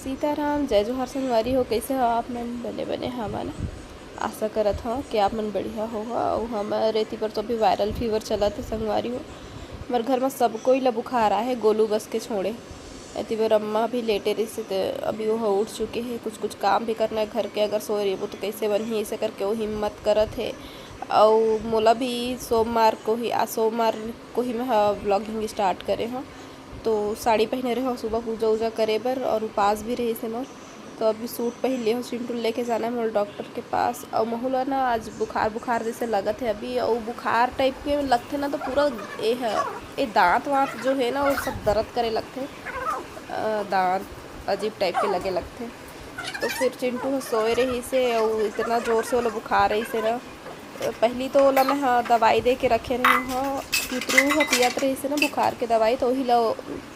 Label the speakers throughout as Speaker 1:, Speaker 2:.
Speaker 1: सीताराम, जय जोहार संगवारी हो। कैसे हो आप मन? बने बने हमन आशा करत हूँ कि आप मन बढ़िया हो। और हमारे रेती पर तो अभी वायरल फीवर चला थे संगवारी हो। हमारे घर में सब कोई ला बुखार आए है, गोलू बस के छोड़े। इतनी बार अम्मा भी लेटे रही से, तो अभी वो उठ चुके हैं। कुछ कुछ काम भी करना है घर के, अगर सो रही वो तो कैसे बनी, ऐसे करके वो हिम्मत करत है। और मोला भी सोमवार को ही मैं ब्लॉगिंग स्टार्ट करे हूँ। तो साड़ी पहने रहे हो सुबह पूजा वूजा करे बर, और उपास भी रहे से मोर। तो अभी सूट पहन लिए हो, चिंटू लेके जाना है मोर डॉक्टर के पास। और महूला ना आज बुखार जैसे लगत है अभी, और बुखार टाइप के लगते ना तो पूरा ये दांत वाँत जो है ना वो सब दर्द करे लगते, दांत अजीब टाइप के लगे लगते। तो फिर चिंटू सोए रही से, और इतना ज़ोर से वाला बुखार रही से ना। पहली तो ओला मैं दवाई दे के रखे रही हूँ, पुतरू पियत रही से ना बुखार के दवाई, तो वही ला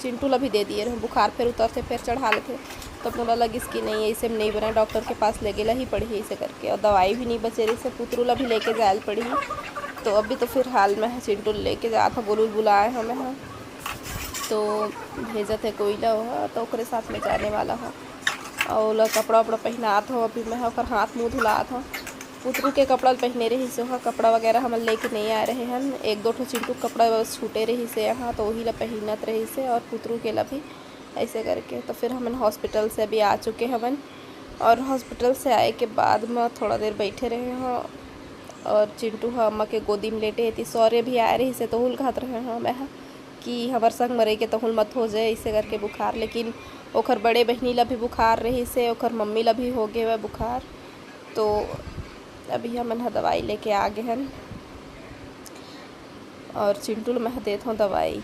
Speaker 1: चिंटू ला भी दे दिए रहे। बुखार फिर उतरते फिर चढ़ा लेते, तो मोला लगिस कि नहीं ऐसे में नहीं बना, डॉक्टर के पास ले गेला ही पड़ी ऐसे करके। और दवाई भी नहीं बचे रही से, पुतरू ला भी लेके जायल पड़ी। तो अभी तो फिर हाल में चिंटू लेके जात हो, बोलूल बुलाए हमें हाँ, तो भेजत है कोई ला हो, तो ओकरे साथ में जाने वाला हो। और ला कपड़ा वपड़ा पहनात हो, अभी मैं ओकर हाथ मुँह धुलात हो। पुतरू के कपड़ा पहने रही से वहाँ, कपड़ा वगैरह हम लेके नहीं आ रहे हैं। एक दो ठो चिंटू कपड़ा बस छूटे रही से यहाँ, तो वही ला पहनत रही से, और पुतरू के ला भी ऐसे करके। तो फिर हमन हॉस्पिटल से अभी आ चुके हमन, और हॉस्पिटल से आए के बाद में थोड़ा देर बैठे रहे हों। और चिंटू अम्मा के गोदी में लेटे थी। सौर्य भी आए रही से, तहुल घात रहे हों मैं कि हमार संग मरे के तहुल मत हो जाए ऐसे करके बुखार। लेकिन ओखर बड़े बहनी ला भी बुखार रही से, ओखर मम्मी ला भी हो गए वह बुखार। तो अभी हमन दवाई लेके आ गए हैं, और चिंटू मैं देता हूँ दवाई।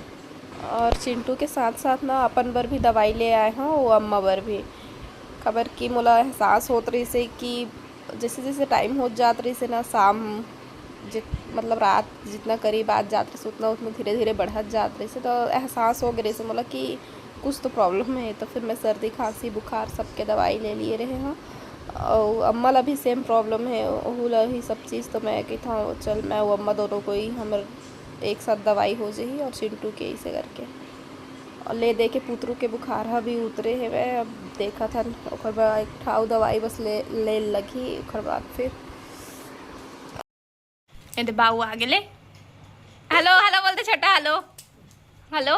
Speaker 1: और चिंटू के साथ साथ ना अपन बर भी दवाई ले आए हैं, वो अम्मा बर भी। खबर की मोला एहसास होत रही से कि जैसे जैसे टाइम हो जात रही से ना, शाम मतलब रात जितना करीब आज जात रही से उतना उतना धीरे धीरे बढ़त जात रही से। तो एहसास हो गए से मोला कि कुछ तो प्रॉब्लम है। तो फिर मैं सर्दी खांसी बुखार सबके दवाई ले लिए रहे हैं। और अम्मा ला भी सेम प्रॉब्लम है, वह ला ही सब चीज़। तो मैं कहता हूँ चल मैं वो अम्मा दोनों को ही हमर एक साथ दवाई हो जाही, और चिंटू के ऐसे करके। और ले दे के पुतरू के बुखार भी उतरे है वह। अब देखा था ओकर बाद एक ठाव दवाई बस ले लगी, ओकर बाद फिर
Speaker 2: एदे बाऊ आ गेले। हेलो हेलो बोलते छोटा, हेलो हेलो।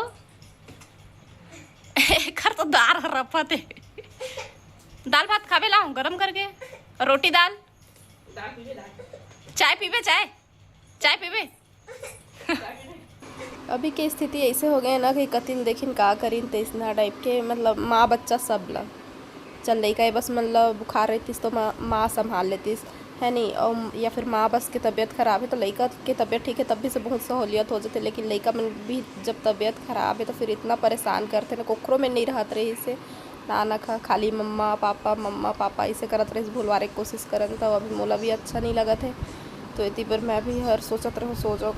Speaker 2: कर तो दार रफत है। दाल भात खावे लाऊं गरम करके, रोटी दाल चाय पीबे, चाय पीबे।
Speaker 1: अभी के स्थिति ऐसे हो गए ना कि कतिन देखिन का करीन तेसना टाइप के, मतलब माँ बच्चा सब ला चल लइका है बस, मतलब बुखार रहतीस तो माँ संभाल लेतीस है नहीं। और या फिर माँ बस की तबीयत ख़राब है तो लइका की तबीयत ठीक है तब भी से बहुत सहूलियत हो जाती। लेकिन लइका में भी जब तबीयत ख़राब है तो फिर इतना परेशान करते ना, कोकरों में नहीं रहत रही से ना खाली मम्मा पापा ऐसे करत रही, भूलवारे की कोशिश करन। तो अभी मोला भी अच्छा नहीं लगत है। तो इतनी बार मैं भी हर सोचत रहो सो जाओ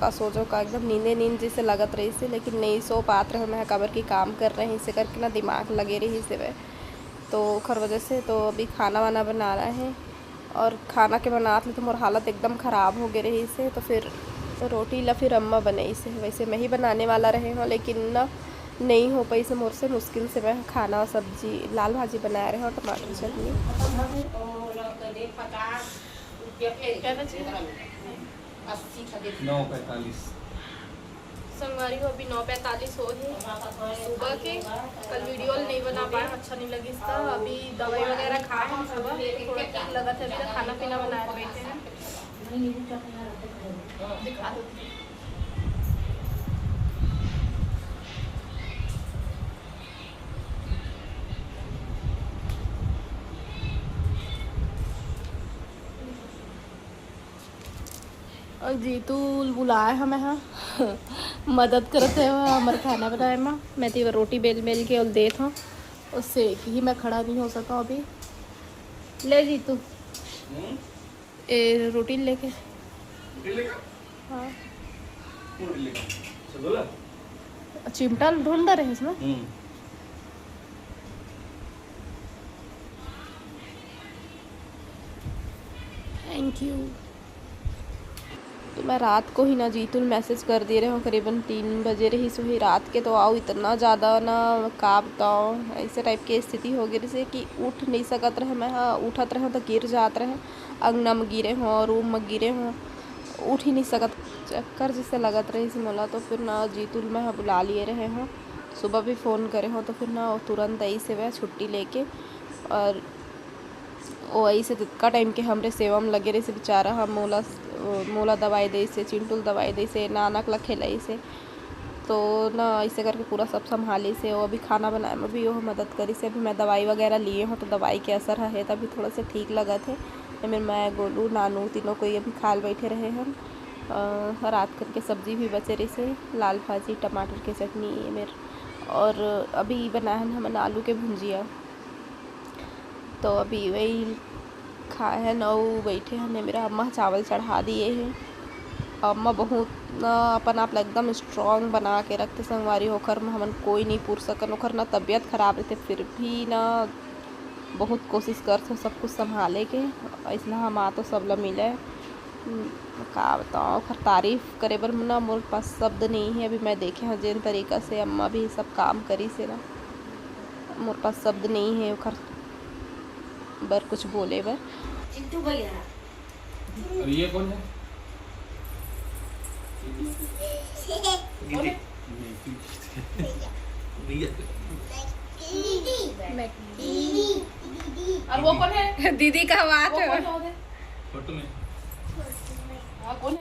Speaker 1: का एकदम नींद जैसे लगत रही से, लेकिन नहीं सो पात रहे मैं काबर की काम कर रहे इसे करके ना दिमाग लगे रही से वह। तो खर वजह से तो अभी खाना वाना बना रहे हैं, और खाना के बनात ले तो मोर हालत एकदम ख़राब हो गई रही से। तो फिर रोटी ला फिर अम्मा बनाई से, वैसे मैं ही बनाने वाला रहे हूँ, लेकिन ना नहीं हो पाई से मोर से, मुश्किल से मैं खाना सब्जी लाल भाजी बना रहे हो, टमाटर चटनी।
Speaker 3: 9:45
Speaker 1: संगवारी हो अभी 9:45 हो ही सुबह के। कल वीडियो नहीं बना पाए, अच्छा नहीं लगी इसका। अभी दवाई वगैरह खाए हैं सुबह, थोड़ा ठीक लगा था। अभी खाना पीना बना बैठे हैं, दिखा दो। और जीतू बुलाए हमें हाँ मदद करते हो हमारे खाना बनाए में। मैं तो रोटी बेल के और देत हूँ, उससे ही मैं खड़ा नहीं हो सका अभी। ले जीतू ए रोटी लेके। हाँ चिमटा ढूंढ रहे इसमें। Thank you. मैं रात को ही ना जीतुल मैसेज कर दे रहे हूँ, करीबन 3 बजे रही सोही रात के, तो आओ इतना ज़्यादा ना का बताओ ऐसे टाइप की स्थिति हो गई जैसे कि उठ नहीं सकत रहे मैं। हाँ उठत रहे तो गिर जात रहे, अंगना में गिरे हों, रूम में गिरे हों, उठ ही नहीं सकत, चक्कर जैसे लगत रही से मोला। तो फिर ना जीतुल मैं बुला लिए रहे हों, सुबह भी फ़ोन करे हों, तो फिर ना तुरंत आई से वह छुट्टी लेके और वो ऐसे तितका टाइम के हमरे सेवा में लगे रहे से बेचारा। हम मोला दवाई दे से, चिंटुल दवाई दे से, नानक ला खिलाई से, तो ना ऐसे करके पूरा सब संभाली से। वो अभी खाना बनाए में भी वो मदद करी से। अभी मैं दवाई वगैरह लिए हूँ तो दवाई के असर है तभी थोड़ा से ठीक लगा थे। मेरे मैं गोलू नानू तीनों कोई अभी खाल बैठे रहे हम। रात करके सब्जी भी बचे रही से, लाल भाजी टमाटर की चटनी मेरे, और अभी बनाए हैं हमने आलू के भुंजिया। तो अभी वही खाए हैं नौ बैठे हैं। मेरा अम्मा चावल चढ़ा दिए हैं। अम्मा बहुत ना अपन आप एकदम स्ट्रॉन्ग बना के रखते संगवारी होकर में हमन कोई नहीं पूछ सकन। ओकर ना तबीयत खराब रहते फिर भी ना बहुत कोशिश करते सब कुछ संभाले के। ऐसा हम आ तो सब ला मिले का बताओ, ओकर तारीफ़ करे बर ना मोर पास शब्द नहीं है। अभी मैं देखे हैं जिन तरीका से अम्मा भी सब काम करी से ना मोर पास शब्द नहीं है ओकर बर कुछ बोले बर।
Speaker 3: और ये कौन है?
Speaker 2: और वो कौन है? दीदी का बात
Speaker 3: फोटो में
Speaker 2: कौन है?